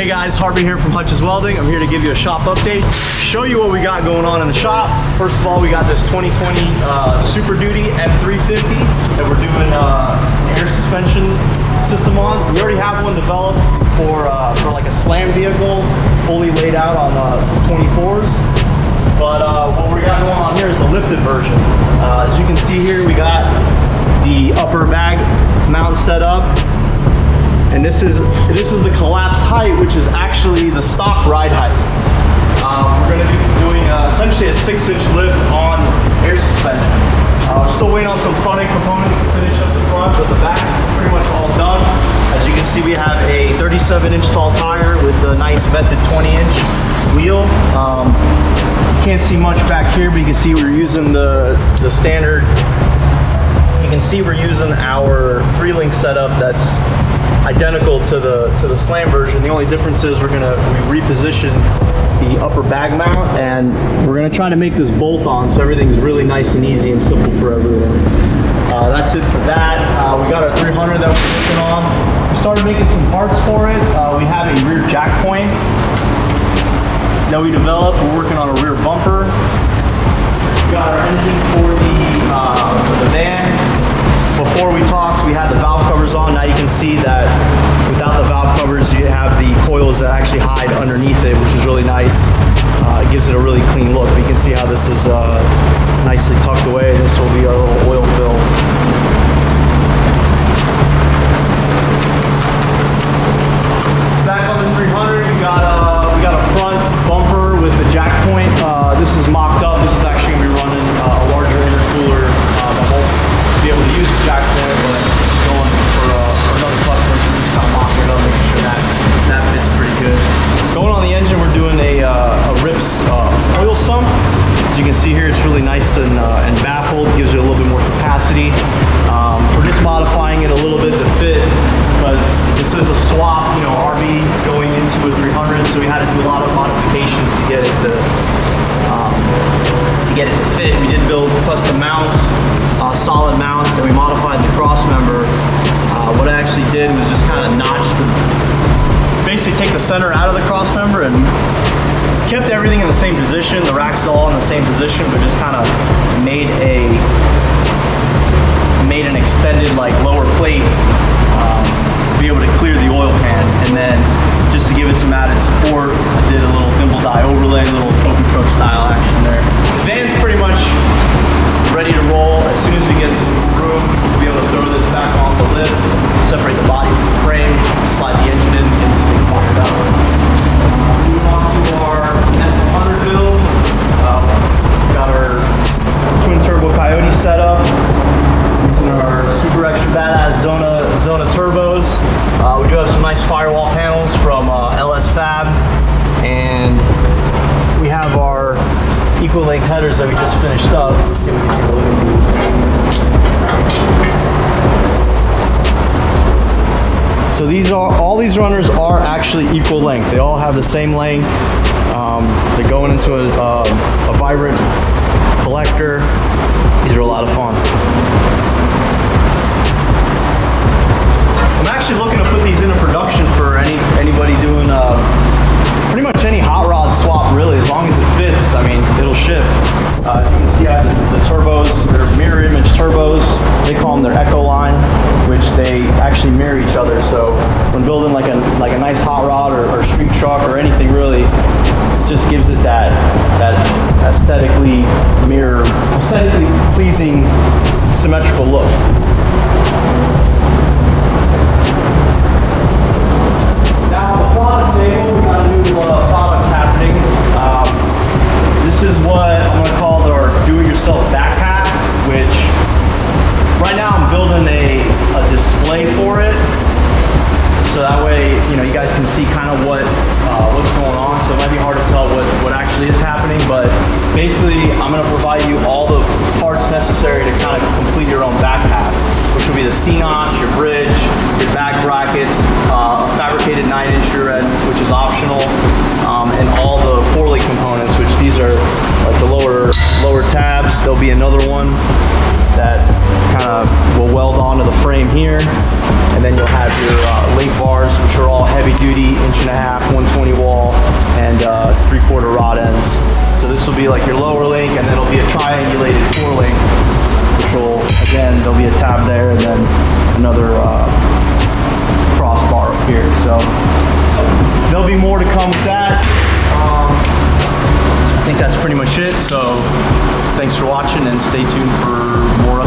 Hey guys, Harvey here from Hutch's Welding. I'm here to give you a shop update, show you what we got going on in the shop. First of all, we got this 2020 Super Duty F350 that we're doing air suspension system on. We already have one developed for like a slam vehicle, fully laid out on 24s. But what we got going on here is the lifted version. As you can see here, we got the upper bag mount set up. And this is the collapsed height, which is actually the stock ride height. We're going to be doing essentially a 6-inch lift on air suspension. We're still waiting on some front end components to finish up the front, but the back's pretty much all done. As you can see, we have a 37-inch tall tire with a nice method 20-inch wheel. You can't see much back here, but you can see we're using the standard. You can see we're using our 3-link setup that's identical to the slam version. The only difference is we reposition the upper bag mount, and we're gonna try to make this bolt on so everything's really nice and easy and simple for everyone. That's it for that. We got our 300 that we're working on. We started making some parts for it. We have a rear jack point that we developed. We're working on a rear bumper. We got our engine for the van. Before we talked, we had the valve covers on. Now you can see that without the valve covers, you have the coils that actually hide underneath it, which is really nice. It gives it a really clean look. But you can see how this is nicely tucked away. This will be our little oil fill. Back on the 300, we got a front bumper with the jack point. This is mocked up. This is actually going to be running a larger intercooler that won't be able to use the jack point, but this is going for another customer, so we're just kind of mocking it up, making sure that fits pretty good. Going on the engine, we're doing a Rips oil sump. As you can see here, it's really nice and baffled, gives you a little bit more capacity. We're just modifying it a little bit to fit, because this is a swap, RV going into a 300, so we had to do a lot of modifications to get it to fit. We did build custom mounts, solid mounts, and we modified the cross member. What I actually did was just kind of basically take the center out of the cross member and kept everything in the same position. The rack's all in the same position, but just kind of made an extended lower plate to be able to clear the oil pan. And then just to give it some added support, I did a little thimble die overlay, a little trophy truck style action there. The van's pretty much ready to roll. As soon as we get some room, we'll be able to throw this back on the lift, separate the body from the frame, slide the engine in, and get this thing fired up. Moving on to our F100 build. Got our twin turbo Coyote setup. Using our super extra badass Zona turbos. We do have some nice firewall panels from LS Fab, and we have our equal length headers that we just finished up. Let's see if we can take a look at these. So all these runners are actually equal length. They all have the same length. They're going into a vibrant collector. These are a lot of fun. I'm actually looking to put these into production for anybody doing pretty much any hot rod swap, really, as long as it fits. I mean, it'll ship. As you can see, I have the turbos. They're mirror image turbos. They call them their Echo line, which they actually mirror each other. So when building like a nice hot rod or street truck or anything, really, it just gives it that aesthetically pleasing, symmetrical look. Now on the product table, we got a new product happening. This is what I'm going to call our do-it-yourself backpack, which right now I'm building a display for it. So that way, you guys can see kind of what's going on. So it might be hard to tell what actually is happening, but basically I'm going to provide you all the parts necessary to kind of complete your own backpack, which will be the C-notch, your bridge, your back brackets, a fabricated 9-inch rear end, which is optional, and all the 4-link components, which these are like the lower tabs. There'll be another one that kind of will weld onto the frame here. and then you'll have your link bars, which are all heavy duty, 1.5 inch, 120 wall, and 3/4 rod ends. So this will be like your lower link, and then it'll be a triangulated 4-link, which will, again, there'll be a tab there, and then another crossbar up here. So there'll be more to come with that. I think that's pretty much it. So thanks for watching, and stay tuned for more